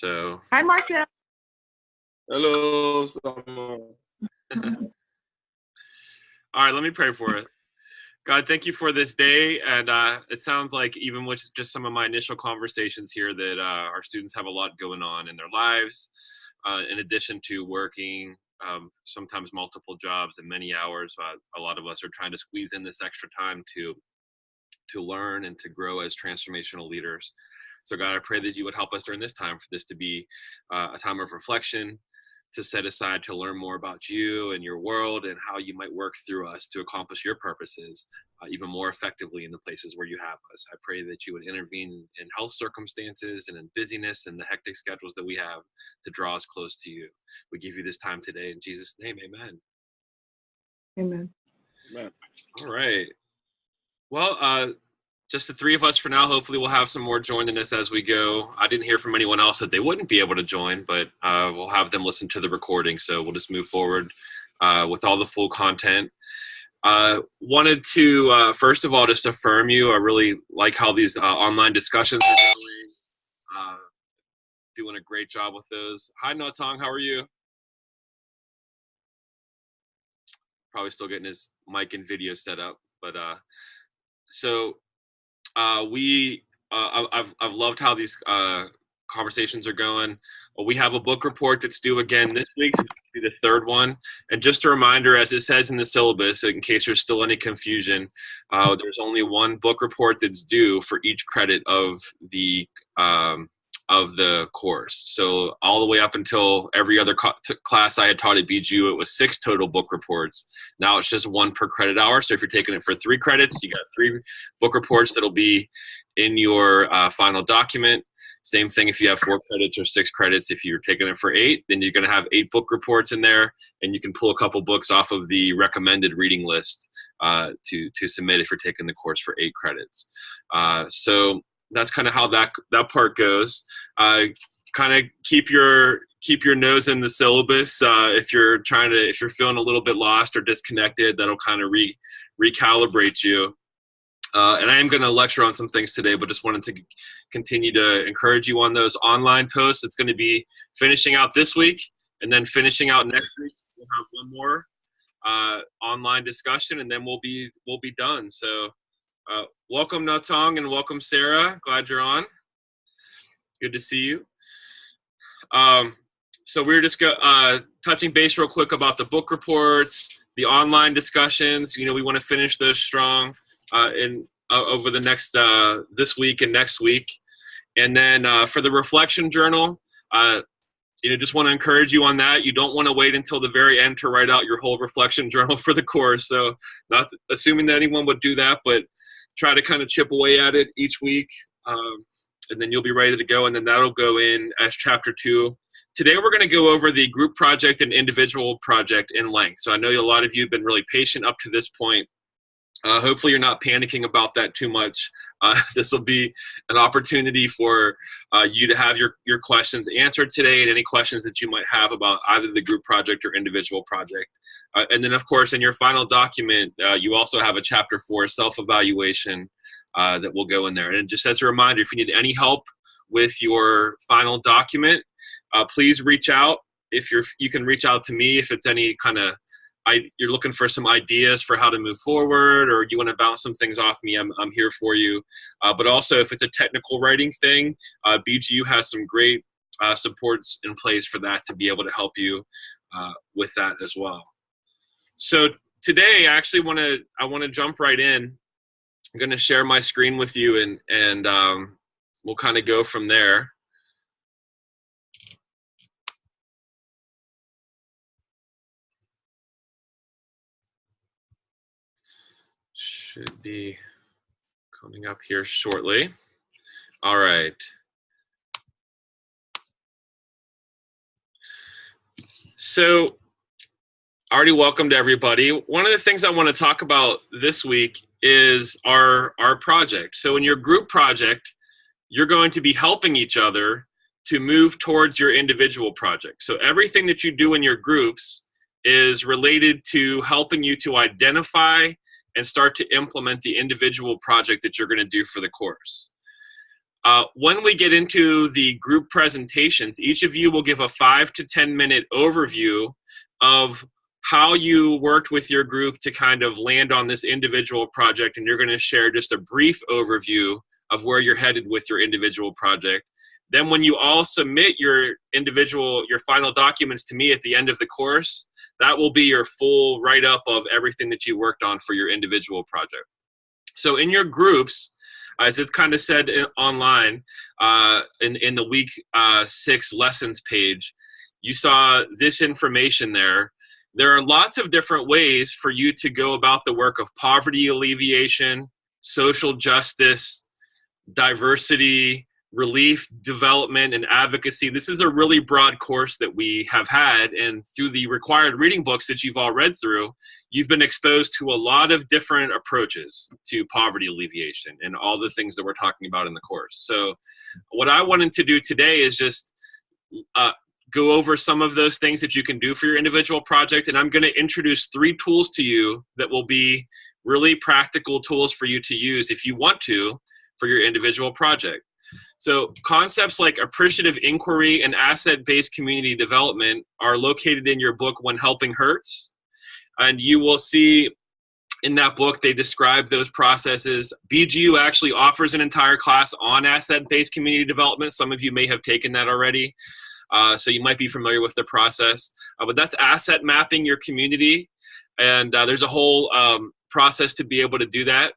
So, Hi, Marcia. hello, Summer. All right, let me pray for us. God, thank you for this day. And it sounds like even with just some of my initial conversations here that our students have a lot going on in their lives, in addition to working sometimes multiple jobs and many hours. A lot of us are trying to squeeze in this extra time to learn and to grow as transformational leaders. So God, I pray that you would help us during this time for this to be a time of reflection, to set aside to learn more about you and your world and how you might work through us to accomplish your purposes even more effectively in the places where you have us. I pray that you would intervene in health circumstances and in busyness and the hectic schedules that we have to draw us close to you. We give you this time today in Jesus' name, amen. Amen. Amen. All right. Well, just the three of us for now. Hopefully we'll have some more joining us as we go. I didn't hear from anyone else that they wouldn't be able to join, but we'll have them listen to the recording. So we'll just move forward with all the full content. Wanted to, first of all, just affirm you. I really like how these online discussions are going. Doing a great job with those. Hi, Notong. How are you? Probably still getting his mic and video set up. But I've loved how these conversations are going. Well, we have a book report that's due again this week, so this will be the third one. And just a reminder, as it says in the syllabus, in case there's still any confusion, there's only one book report that's due for each credit of the course. So all the way up until every other class I had taught at BGU, it was 6 total book reports. Now it's just 1 per credit hour. So if you're taking it for 3 credits, you got 3 book reports that'll be in your final document. Same thing if you have 4 credits or 6 credits. If you're taking it for 8, then you're going to have 8 book reports in there, and you can pull a couple books off of the recommended reading list to submit if you're taking the course for 8 credits. So that's kind of how that part goes. Kind of keep your nose in the syllabus. If you're feeling a little bit lost or disconnected, that'll kind of recalibrate you. And I am going to lecture on some things today, but just wanted to continue to encourage you on those online posts. It's going to be finishing out this week and then finishing out next week. We'll have one more online discussion, and then we'll be done. So welcome Natong and welcome Sarah. Glad you're on. Good to see you. So we're just touching base real quick about the book reports, the online discussions. We want to finish those strong over the next this week and next week. And then for the reflection journal, just want to encourage you on that. You don't want to wait until the very end to write out your whole reflection journal for the course. So not assuming that anyone would do that, but try to kind of chip away at it each week. And then you'll be ready to go. And then that'll go in as chapter 2. Today, we're going to go over the group project and individual project in length. So I know a lot of you have been really patient up to this point. Hopefully you're not panicking about that too much. This will be an opportunity for you to have your questions answered today, and any questions that you might have about either the group project or individual project. And then, of course, in your final document, you also have a chapter 4 self-evaluation that will go in there. And just as a reminder, if you need any help with your final document, please reach out. You can reach out to me if it's any kind of you're looking for some ideas for how to move forward, or you want to bounce some things off me, I'm here for you. But also, if it's a technical writing thing, BGU has some great supports in place for that to be able to help you with that as well. So today, I want to jump right in. I'm going to share my screen with you, and we'll kind of go from there. Should be coming up here shortly. All right. So, already welcomed everybody. One of the things I want to talk about this week is our project. So in your group project, you're going to be helping each other to move towards your individual project. So everything that you do in your groups is related to helping you to identify and start to implement the individual project that you're going to do for the course. When we get into the group presentations, each of you will give a 5 to 10 minute overview of how you worked with your group to kind of land on this individual project, and you're going to share just a brief overview of where you're headed with your individual project. Then when you all submit your final documents to me at the end of the course, that will be your full write-up of everything that you worked on for your individual project. So in your groups, as it's kind of said online in the week 6 lessons page, you saw this information there. There are lots of different ways for you to go about the work of poverty alleviation, social justice, diversity, relief, development, and advocacy. This is a really broad course that we have had, and through the required reading books that you've all read through, you've been exposed to a lot of different approaches to poverty alleviation and all the things that we're talking about in the course. So what I wanted to do today is just go over some of those things that you can do for your individual project, and I'm going to introduce 3 tools to you that will be really practical tools for you to use if you want to for your individual project. So concepts like appreciative inquiry and asset-based community development are located in your book, When Helping Hurts. And you will see in that book, they describe those processes. BGU actually offers an entire class on asset-based community development. Some of you may have taken that already. So you might be familiar with the process. But that's asset mapping your community. And there's a whole process to be able to do that.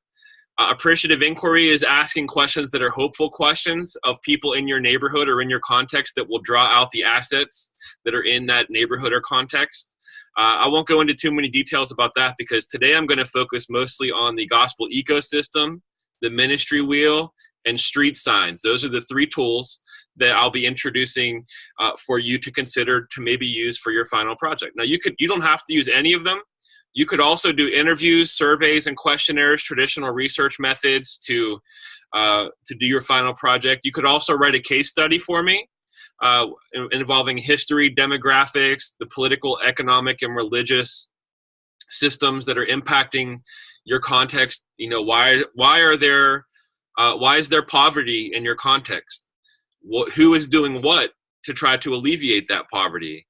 Appreciative inquiry is asking questions that are hopeful questions of people in your neighborhood or in your context that will draw out the assets that are in that neighborhood or context. I won't go into too many details about that because today I'm going to focus mostly on the gospel ecosystem, the ministry wheel, and street signs. Those are the 3 tools that I'll be introducing for you to consider to maybe use for your final project. Now, you don't have to use any of them. You could also do interviews, surveys, and questionnaires, traditional research methods to do your final project. You could also write a case study for me involving history, demographics, the political, economic, and religious systems that are impacting your context. You know, why is there poverty in your context? Who is doing what to try to alleviate that poverty?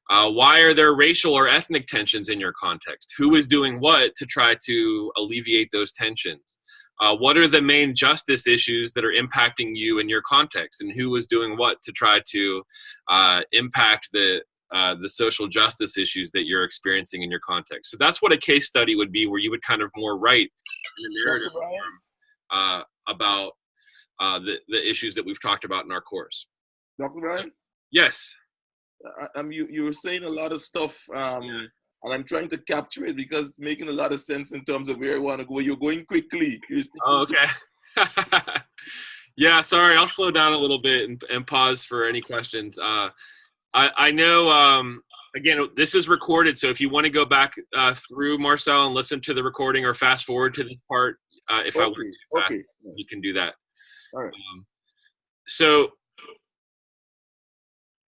Why are there racial or ethnic tensions in your context? Who is doing what to try to alleviate those tensions? What are the main justice issues that are impacting you in your context? And who is doing what to try to impact the social justice issues that you're experiencing in your context? So that's what a case study would be, where you would kind of more write in a narrative form about the issues that we've talked about in our course. Dr. Ryan? Yes. You were saying a lot of stuff, and I'm trying to capture it because it's making a lot of sense in terms of where I want to go. You're going quickly. Oh, okay. Yeah, sorry. I'll slow down a little bit and pause for any questions. I know, again, this is recorded, so if you want to go back through, Marcel, and listen to the recording or fast forward to this part, you can do that. All right. So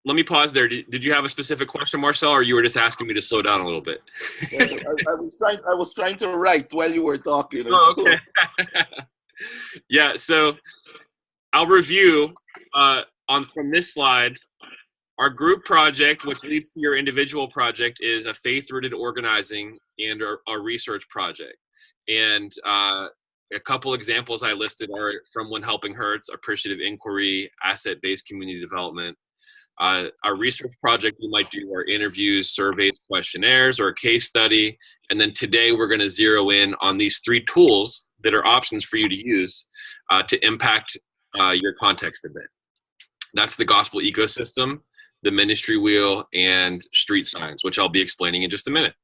let me pause there. Did you have a specific question, Marcel, or you were just asking me to slow down a little bit? I was trying to write while you were talking. Oh, okay. Yeah, so I'll review from this slide. Our group project, which leads to your individual project, is a faith-rooted organizing and a research project. And a couple examples I listed are from When Helping Hurts, appreciative inquiry, asset-based community development. Our research project you might do are interviews, surveys, questionnaires, or a case study. And then today we're going to zero in on these 3 tools that are options for you to use to impact your context a bit. That's the gospel ecosystem, the ministry wheel, and street signs, which I'll be explaining in just a minute.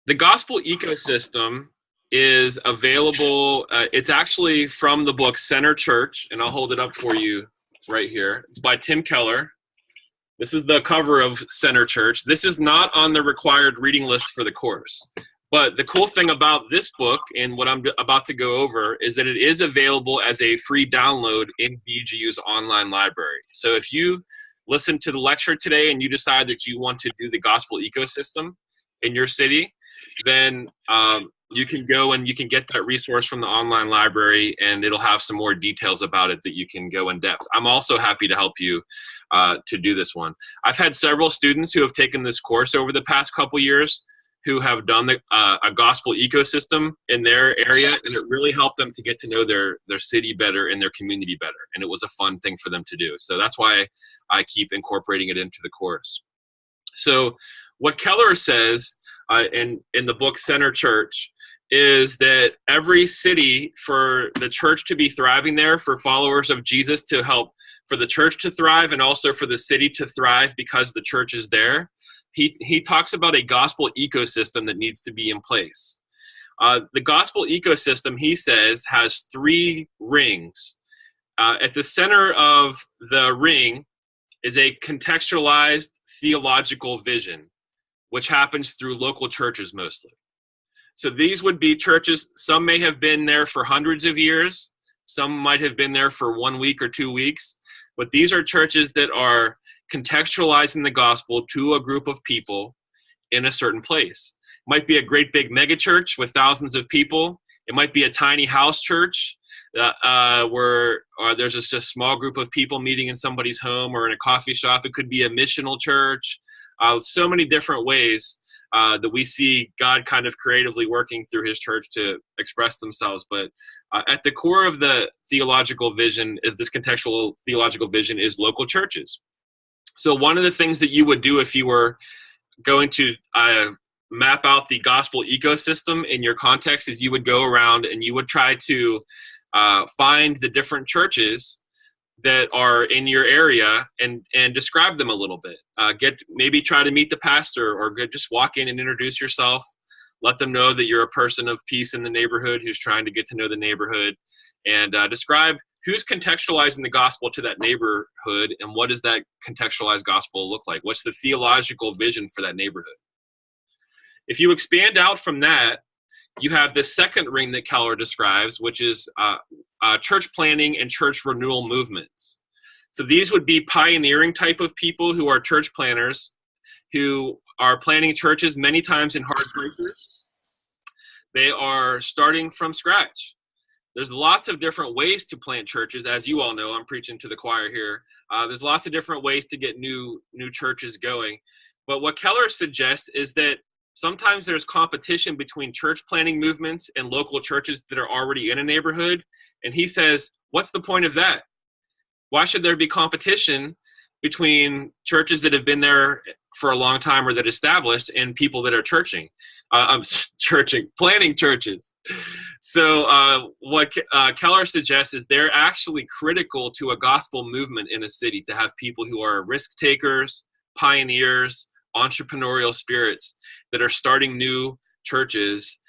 The gospel ecosystem is available. It's actually from the book Center Church, and I'll hold it up for you right here. It's by Tim Keller. This is the cover of Center Church. This is not on the required reading list for the course. But the cool thing about this book and what I'm about to go over is that it is available as a free download in BGU's online library. So if you listen to the lecture today and you decide that you want to do the gospel ecosystem in your city, then you can go and you can get that resource from the online library, and it'll have some more details about it that you can go in depth. I'm also happy to help you to do this one. I've had several students who have taken this course over the past couple years who have done a gospel ecosystem in their area, and it really helped them to get to know their city better and their community better. And it was a fun thing for them to do. So that's why I keep incorporating it into the course. So what Keller says in the book Center Church is that every city, for the church to be thriving there, for followers of Jesus to help, for the church to thrive, and also for the city to thrive because the church is there, he talks about a gospel ecosystem that needs to be in place. The gospel ecosystem, he says, has 3 rings. At the center of the ring is a contextualized theological vision, which happens through local churches mostly. So these would be churches, some may have been there for hundreds of years, some might have been there for 1 week or 2 weeks, but these are churches that are contextualizing the gospel to a group of people in a certain place. It might be a great big mega church with thousands of people. It might be a tiny house church where there's just a small group of people meeting in somebody's home or in a coffee shop. It could be a missional church. So many different ways that we see God kind of creatively working through his church to express themselves. But at the core of the theological vision is this contextual theological vision is local churches. So one of the things that you would do if you were going to map out the gospel ecosystem in your context is you would go around and you would try to find the different churches that are in your area and describe them a little bit. Maybe try to meet the pastor, or just walk in and introduce yourself. Let them know that you're a person of peace in the neighborhood who's trying to get to know the neighborhood, and describe who's contextualizing the gospel to that neighborhood, and what does that contextualized gospel look like? What's the theological vision for that neighborhood? If you expand out from that, you have the second ring that Keller describes, which is church planning and church renewal movements. So these would be pioneering type of people who are church planners, who are planning churches many times in hard places. They are starting from scratch. There's lots of different ways to plant churches. As you all know, I'm preaching to the choir here. There's lots of different ways to get new churches going. But what Keller suggests is that sometimes there's competition between church planting movements and local churches that are already in a neighborhood. And he says, what's the point of that? Why should there be competition between churches that have been there for a long time or that established and people that are planning churches? So what Keller suggests is they're actually critical to a gospel movement in a city to have people who are risk takers, pioneers, entrepreneurial spirits that are starting new churches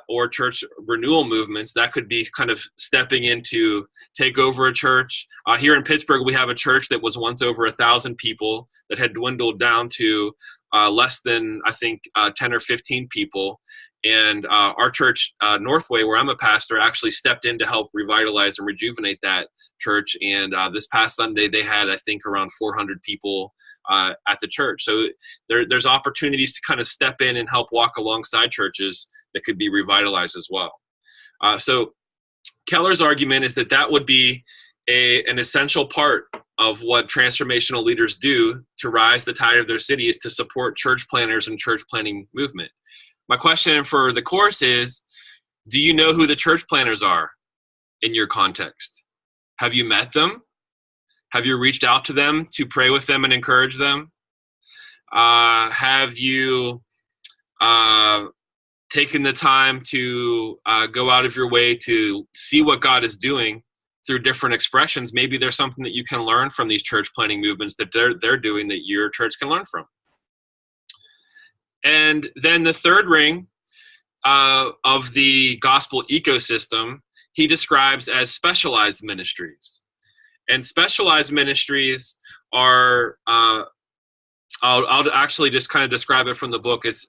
or church renewal movements. That could be kind of stepping in to take over a church. Here in Pittsburgh, we have a church that was once over 1,000 people that had dwindled down to less than, I think, 10 or 15 people. And our church, Northway, where I'm a pastor, actually stepped in to help revitalize and rejuvenate that church. And this past Sunday, they had, I think, around 400 people at the church. So there's opportunities to kind of step in and help walk alongside churches that could be revitalized as well. So Keller's argument is that would be an essential part of what transformational leaders do to rise the tide of their city, is to support church planners and church planning movement. My question for the course is, do you know who the church planners are in your context? Have you met them? Have you reached out to them to pray with them and encourage them? Have you taken the time to go out of your way to see what God is doing through different expressions? Maybe there's something that you can learn from these church planning movements that they're doing that your church can learn from. And then the third ring of the gospel ecosystem, he describes as specialized ministries. And specialized ministries are, I'll actually just kind of describe it from the book. It's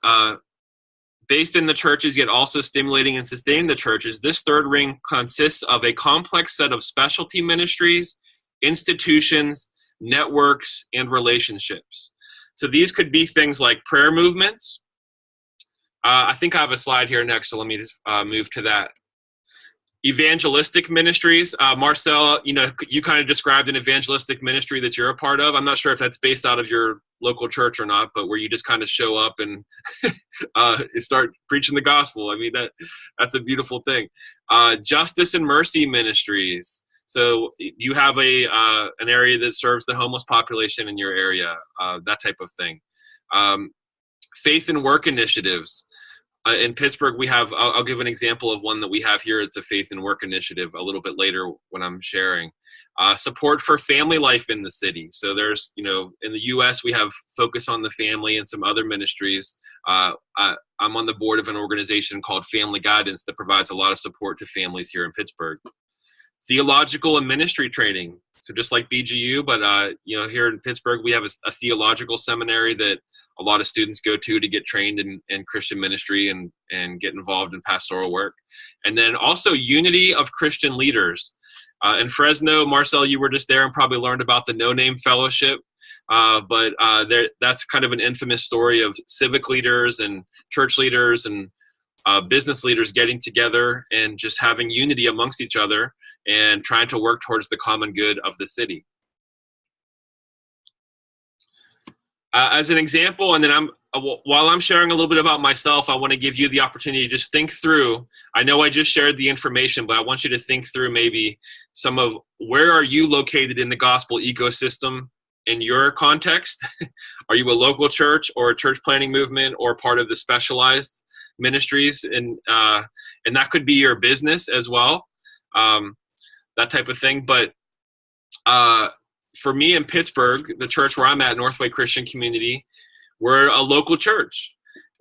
based in the churches, yet also stimulating and sustaining the churches. This third ring consists of a complex set of specialty ministries, institutions, networks, and relationships. So these could be things like prayer movements, I think I have a slide here next, so let me just move to that. Evangelistic ministries. Marcel, you kind of described an evangelistic ministry that you're a part of. I'm not sure if that's based out of your local church or not, but where you just kind of show up and start preaching the gospel. I mean, that's a beautiful thing. Justice and mercy ministries. So you have an area that serves the homeless population in your area, that type of thing. Faith and work initiatives. In Pittsburgh, we have, I'll give an example of one that we have here. It's a faith and work initiative a little bit later when I'm sharing. Support for family life in the city. So there's, in the U.S., we have Focus on the Family and some other ministries. I'm on the board of an organization called Family Guidance that provides a lot of support to families here in Pittsburgh. Theological and ministry training. So just like BGU, but here in Pittsburgh, we have a theological seminary that a lot of students go to get trained in Christian ministry and get involved in pastoral work. And then also unity of Christian leaders. In Fresno, Marcel, you were just there and probably learned about the No Name Fellowship. But that's kind of an infamous story of civic leaders and church leaders and business leaders getting together and just having unity amongst each other and trying to work towards the common good of the city. As an example, and then while I'm sharing a little bit about myself, I want to give you the opportunity to just think through. I know I just shared the information, but I want you to think through maybe some of where are you located in the gospel ecosystem in your context? Are you a local church or a church planting movement or part of the specialized ministries? And that could be your business as well, that type of thing. But for me in Pittsburgh, the church where I'm at, Northway Christian Community, we're a local church.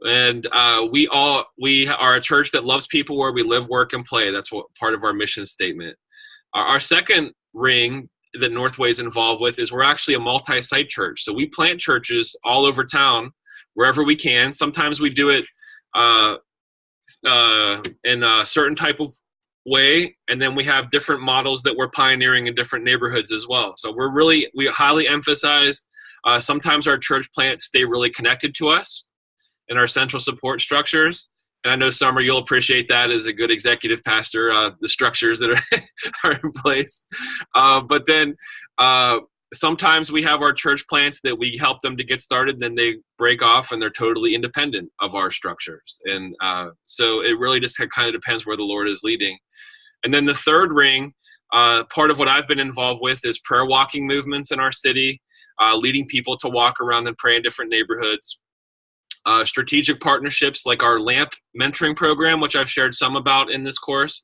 And we are a church that loves people where we live, work, and play. That's what part of our mission statement. Our second ring that Northway is involved with is we're actually a multi-site church. So we plant churches all over town, wherever we can. Sometimes we do it in a certain type of way, and then we have different models that we're pioneering in different neighborhoods as well. So we highly emphasize sometimes our church plants stay really connected to us in our central support structures. And I know, Summer, you'll appreciate that as a good executive pastor, the structures that are in place. But then sometimes we have our church plants that we help them to get started, then they break off and they're totally independent of our structures. And so it really just kind of depends where the Lord is leading. And then the third ring, part of what I've been involved with is prayer walking movements in our city, leading people to walk around and pray in different neighborhoods. Strategic partnerships like our LAMP mentoring program, which I've shared some about in this course,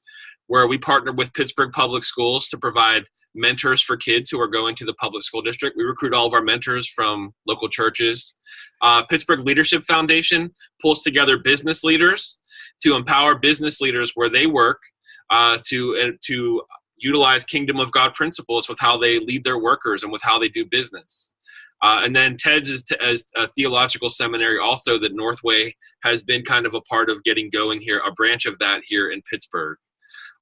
where we partner with Pittsburgh Public Schools to provide mentors for kids who are going to the public school district. We recruit all of our mentors from local churches. Pittsburgh Leadership Foundation pulls together business leaders to empower business leaders where they work to utilize Kingdom of God principles with how they lead their workers and with how they do business. And then TEDS is a theological seminary also that Northway has been kind of a part of getting going here, a branch of that here in Pittsburgh.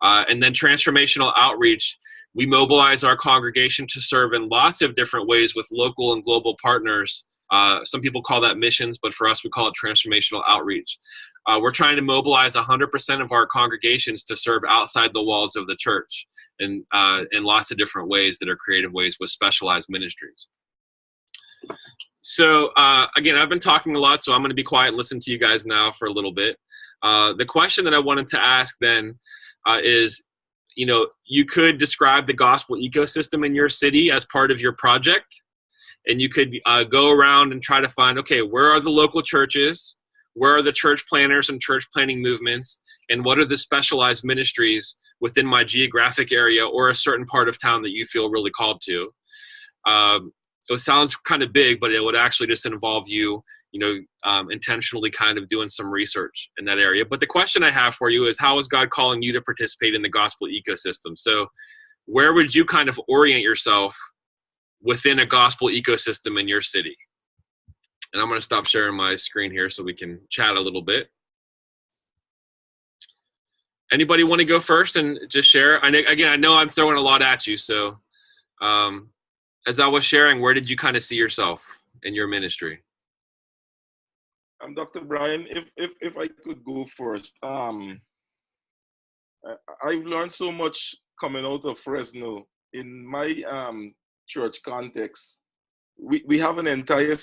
And then transformational outreach, we mobilize our congregation to serve in lots of different ways with local and global partners. Some people call that missions, but for us, we call it transformational outreach. We're trying to mobilize 100% of our congregations to serve outside the walls of the church in lots of different ways that are creative ways with specialized ministries. So again, I've been talking a lot, so I'm going to be quiet and listen to you guys now for a little bit. The question that I wanted to ask then is, you could describe the gospel ecosystem in your city as part of your project, and you could go around and try to find, okay, where are the local churches? Where are the church planners and church planning movements? And what are the specialized ministries within my geographic area or a certain part of town that you feel really called to? It sounds kind of big, but it would actually just involve you, intentionally kind of doing some research in that area. But the question I have for you is, how is God calling you to participate in the gospel ecosystem? So where would you kind of orient yourself within a gospel ecosystem in your city? And I'm going to stop sharing my screen here so we can chat a little bit. Anybody want to go first and just share? I know I'm throwing a lot at you. So as I was sharing, where did you kind of see yourself in your ministry? Dr. Brian, if I could go first, I've learned so much coming out of Fresno. In my church context, we have an entire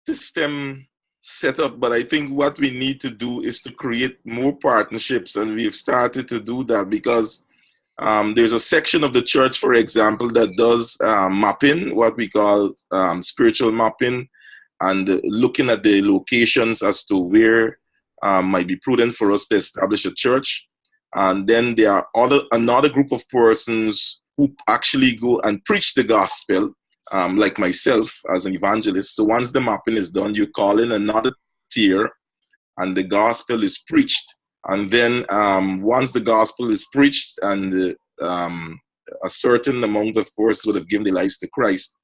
system set up, but I think what we need to do is to create more partnerships, and we've started to do that because there's a section of the church, for example, that does mapping, what we call spiritual mapping, and looking at the locations as to where might be prudent for us to establish a church. And then there are another group of persons who actually go and preach the gospel, like myself as an evangelist. So once the mapping is done, you call in another tier and the gospel is preached. And then once the gospel is preached and a certain amount of persons would have given their lives to Christ,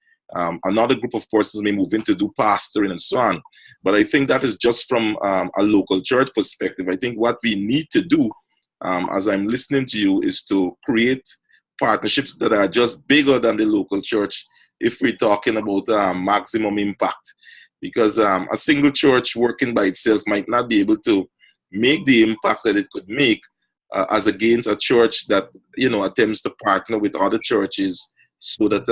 another group of persons may move in to do pastoring and so on. But I think that is just from a local church perspective. I think what we need to do, as I'm listening to you, is to create partnerships that are just bigger than the local church if we're talking about maximum impact. Because a single church working by itself might not be able to make the impact that it could make as against a church that, you know, attempts to partner with other churches so that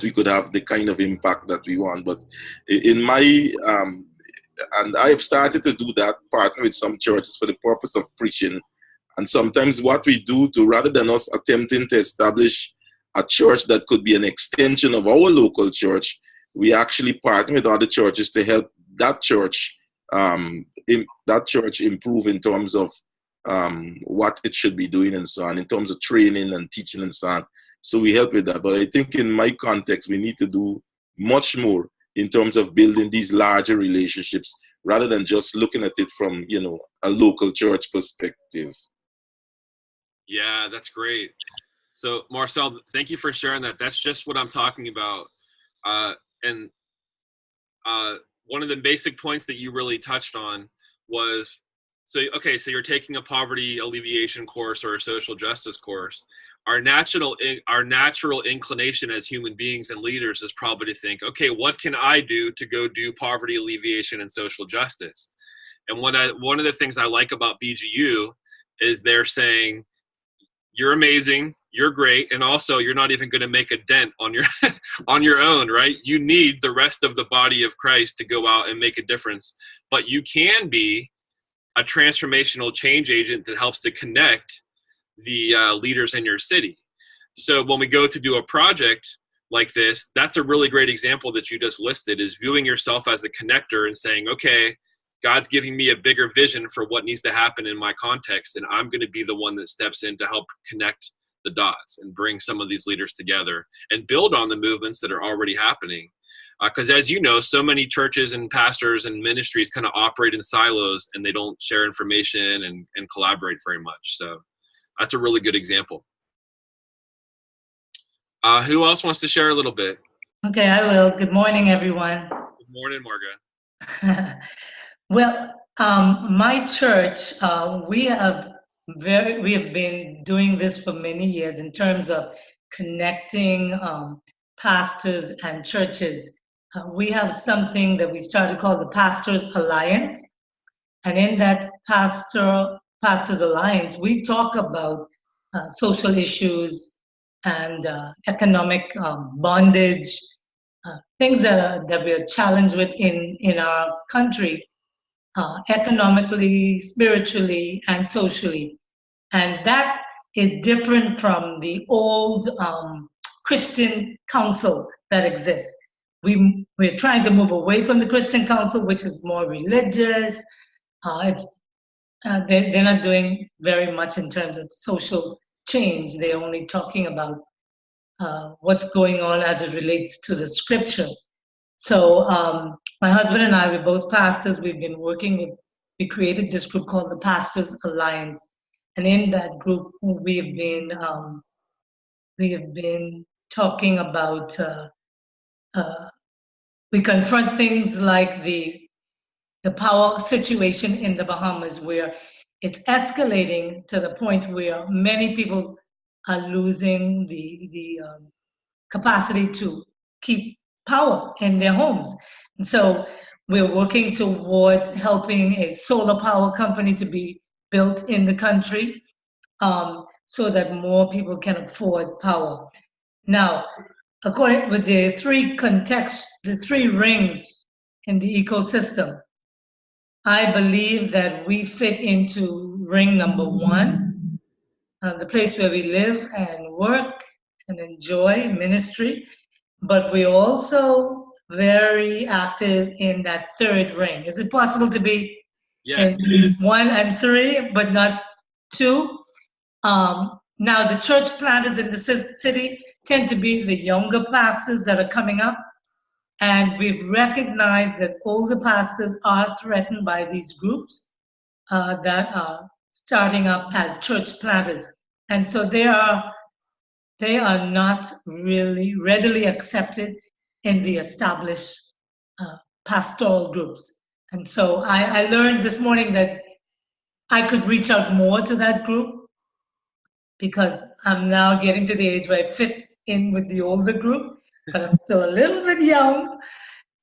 we could have the kind of impact that we want. But in my and I've started to do that, partner with some churches for the purpose of preaching. And sometimes what we do, to rather than us attempting to establish a church that could be an extension of our local church, we actually partner with other churches to help that church improve in terms of what it should be doing and so on, in terms of training and teaching and so on. So we help with that. But I think in my context, we need to do much more in terms of building these larger relationships rather than just looking at it from, you know, a local church perspective. Yeah, that's great. So Marcel, thank you for sharing that. That's just what I'm talking about. And one of the basic points that you really touched on was, so you're taking a poverty alleviation course or a social justice course. Our natural inclination as human beings and leaders is probably to think, okay, what can I do to go do poverty alleviation and social justice? And one of the things I like about BGU is they're saying, you're amazing, you're great, and also you're not even going to make a dent on your on your own, right? You need the rest of the body of Christ to go out and make a difference. But you can be a transformational change agent that helps to connect the leaders in your city. So when we go to do a project like this, that's a really great example that you just listed, is viewing yourself as a connector and saying, okay, God's giving me a bigger vision for what needs to happen in my context, and I'm going to be the one that steps in to help connect the dots and bring some of these leaders together and build on the movements that are already happening. Because as you know, so many churches and pastors and ministries kind of operate in silos and they don't share information and collaborate very much. So that's a really good example. Who else wants to share a little bit? Okay, I will. Good morning, everyone. Good morning, Marga. Well, my church, we have been doing this for many years in terms of connecting pastors and churches. We have something that we started called the Pastors Alliance, and in that Pastors Alliance, we talk about social issues and economic bondage, things that we are challenged with in our country. Economically, spiritually, and socially. And that is different from the old Christian council that exists. We're trying to move away from the Christian council, which is more religious. They're not doing very much in terms of social change. They're only talking about what's going on as it relates to the scripture. So my husband and I, we're both pastors. We've been we created this group called the Pastors Alliance. And in that group, we have been talking about, we confront things like the power situation in the Bahamas, where it's escalating to the point where many people are losing the capacity to keep power in their homes. And so We're working toward helping a solar power company to be built in the country, so that more people can afford power. Now, according with the three rings in the ecosystem, I believe that we fit into ring number one, the place where we live and work and enjoy ministry, but we're also very active in that third ring. Is it possible to be Yes. in 1 and 3, but not 2? Now, the church planters in the city tend to be the younger pastors that are coming up, and we've recognized that older pastors are threatened by these groups that are starting up as church planters, and so they are not really readily accepted in the established pastoral groups. And so I learned this morning that I could reach out more to that group, because I'm now getting to the age where I fit in with the older group, but I'm still a little bit young.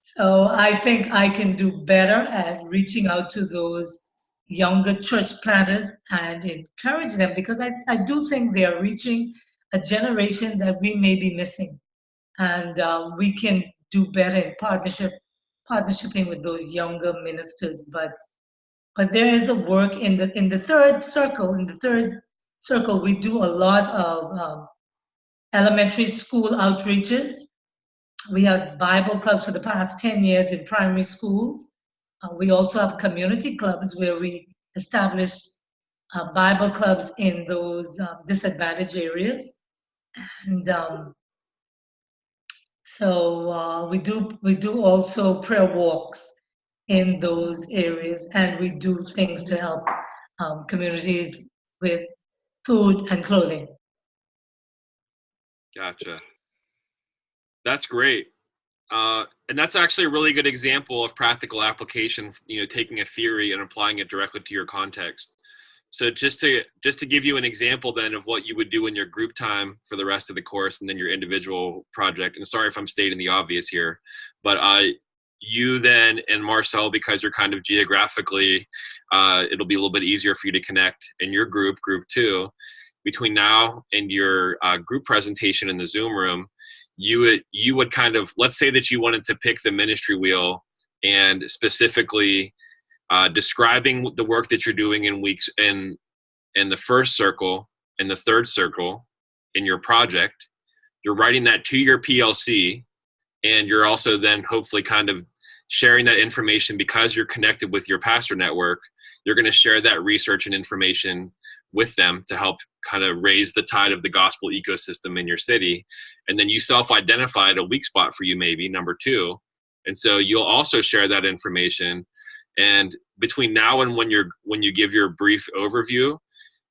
So I think I can do better at reaching out to those younger church planters and encourage them, because I do think they are reaching a generation that we may be missing. And we can do better in partnershiping with those younger ministers. But there is a work in the third circle. In the third circle, we do a lot of elementary school outreaches. We have Bible clubs for the past 10 years in primary schools. We also have community clubs where we establish Bible clubs in those disadvantaged areas. And so we do also prayer walks in those areas, and we do things to help communities with food and clothing. Gotcha. That's great. And that's actually a really good example of practical application, taking a theory and applying it directly to your context. So just to give you an example then of what you would do in your group time for the rest of the course and then your individual project, and sorry if I'm stating the obvious here, but you then and Marcel, because you're kind of geographically, it'll be a little bit easier for you to connect in your group 2. Between now and your group presentation in the Zoom room, you would kind of, let's say that you wanted to pick the ministry wheel and specifically describing the work that you're doing in weeks in the first circle and the third circle in your project. You're writing that to your PLC, and you're also then hopefully kind of sharing that information because you're connected with your pastor network. You're going to share that research and information with them to help kind of raise the tide of the gospel ecosystem in your city. And then you self-identified a weak spot for you, maybe number 2. And so you'll also share that information. And between now and when you give your brief overview,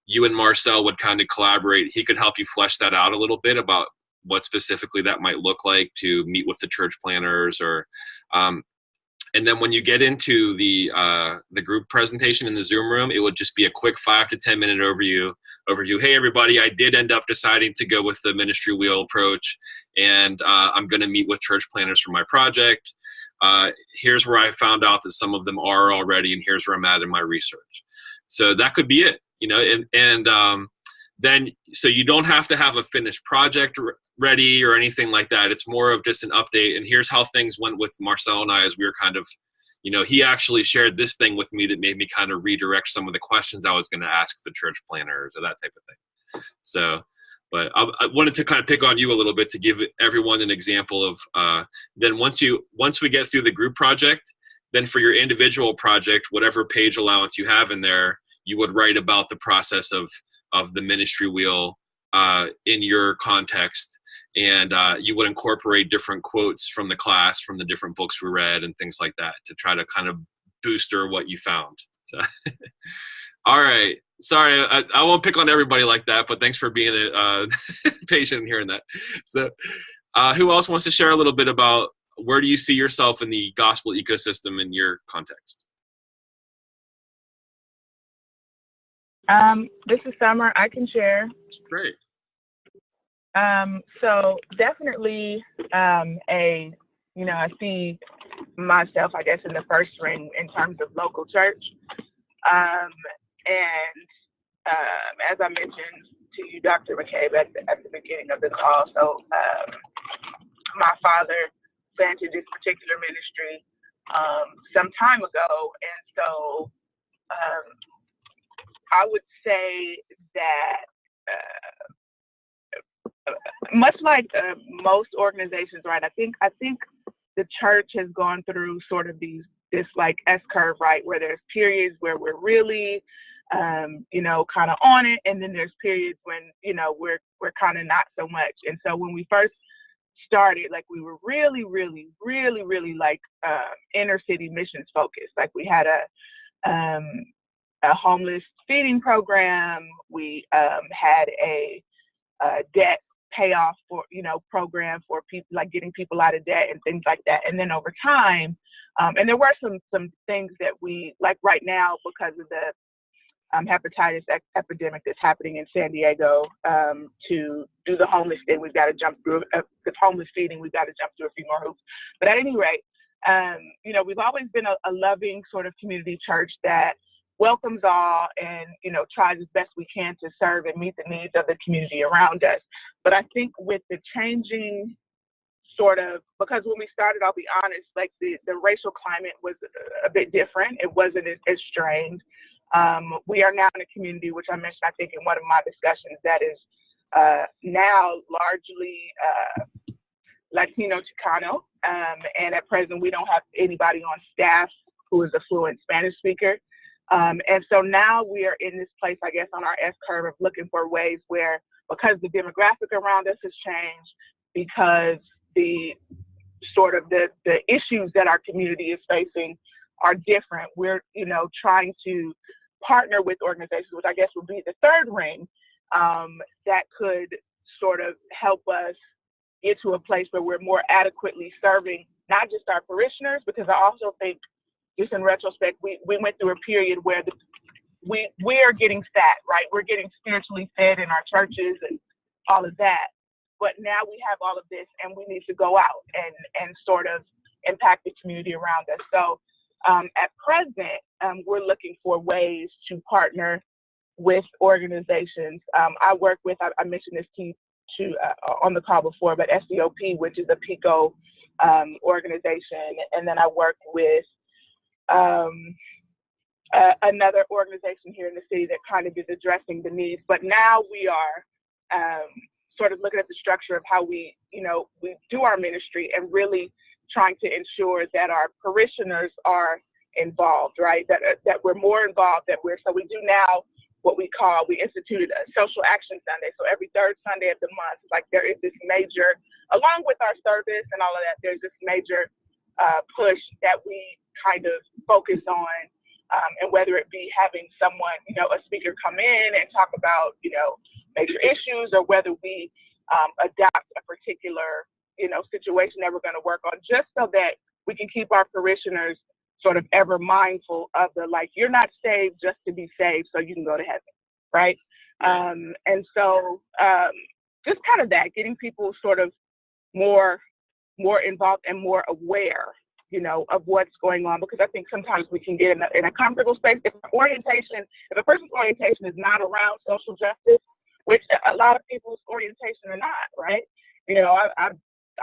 you and Marcel would kind of collaborate. He could help you flesh that out a little bit about what specifically that might look like to meet with the church planners, or and then when you get into the group presentation in the Zoom room, it would just be a quick 5 to 10 minute overview. Hey, everybody, I did end up deciding to go with the ministry wheel approach, and I'm going to meet with church planners for my project. Here's where I found out that some of them are already, and here's where I'm at in my research. So that could be it, and then, so you don't have to have a finished project ready or anything like that. It's more of just an update. And here's how things went with Marcel and I, as we were kind of, he actually shared this thing with me that made me kind of redirect some of the questions I was going to ask the church planners or that type of thing. So, but I wanted to kind of pick on you a little bit to give everyone an example of, then once we get through the group project, then for your individual project, whatever page allowance you have in there, you would write about the process of the ministry wheel in your context. And you would incorporate different quotes from the class, from the different books we read and things like that to try to kind of booster what you found. So, all right. Sorry, I won't pick on everybody like that, but thanks for being patient and hearing that. So who else wants to share a little bit about where do you see yourself in the gospel ecosystem in your context? This is Summer. I can share. Great. So definitely a I see myself, I guess, in the first ring in terms of local church. And as I mentioned to you, Dr. McCabe, at the beginning of the call, so my father planted this particular ministry some time ago. And so I would say that much like most organizations, right? I think the church has gone through sort of this like S curve, right? Where there's periods where we're really, kind of on it, and then there's periods when, we're kind of not so much. And so when we first started, like we were really, really, really, really like inner city missions focused. Like we had a homeless feeding program. We had a debt payoff program for people, like getting people out of debt and things like that. And then over time, and there were some things that we, like right now, because of the hepatitis epidemic that's happening in San Diego, to do the homeless thing, we've got to jump through the homeless feeding. We've got to jump through a few more hoops. But at any rate, we've always been a loving sort of community church that welcomes all and, tries as best we can to serve and meet the needs of the community around us. But I think with the changing sort of, because when we started, I'll be honest, like the racial climate was a bit different. It wasn't as strained. We are now in a community, which I mentioned, I think, in one of my discussions, that is now largely Latino Chicano. And at present, we don't have anybody on staff who is a fluent Spanish speaker. And so now we are in this place, I guess, on our S curve of looking for ways where, because the demographic around us has changed, because the sort of the issues that our community is facing are different, we're, trying to partner with organizations, which I guess would be the third ring, that could sort of help us get to a place where we're more adequately serving not just our parishioners, because I also think, just in retrospect, we went through a period where we are getting fat, right? We're getting spiritually fed in our churches and all of that. But now we have all of this, and we need to go out and sort of impact the community around us. So at present, we're looking for ways to partner with organizations. I work with, I mentioned this to on the call before, but SCOP, which is a PICO organization. And then I work with another organization here in the city that kind of is addressing the needs. But now we are sort of looking at the structure of how we do our ministry and really trying to ensure that our parishioners are involved, right? That we're more involved, so we do now what we instituted a social action Sunday. So every third Sunday of the month, like there is this major, along with our service and all of that, there's this major push that we kind of focus on, and whether it be having someone, a speaker come in and talk about, major issues, or whether we adopt a particular, situation that we're going to work on, just so that we can keep our parishioners sort of ever mindful of you're not saved just to be saved so you can go to heaven, right? And so just kind of that, getting people sort of more involved and more aware, of what's going on, because I think sometimes we can get in a comfortable space. If a person's orientation is not around social justice, which a lot of people's orientation are not, right?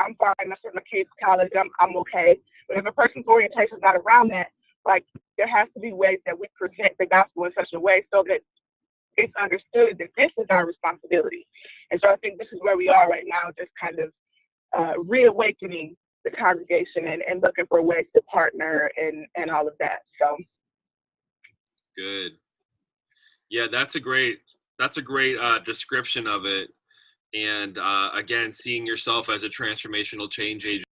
I'm fine. I sent my kids to college. I'm okay. But if a person's orientation is not around that, there has to be ways that we present the gospel in such a way so that it's understood that this is our responsibility. And so I think this is where we are right now, just kind of reawakening the congregation and looking for ways to partner and all of that. So good. Yeah, that's a great description of it. And again, seeing yourself as a transformational change agent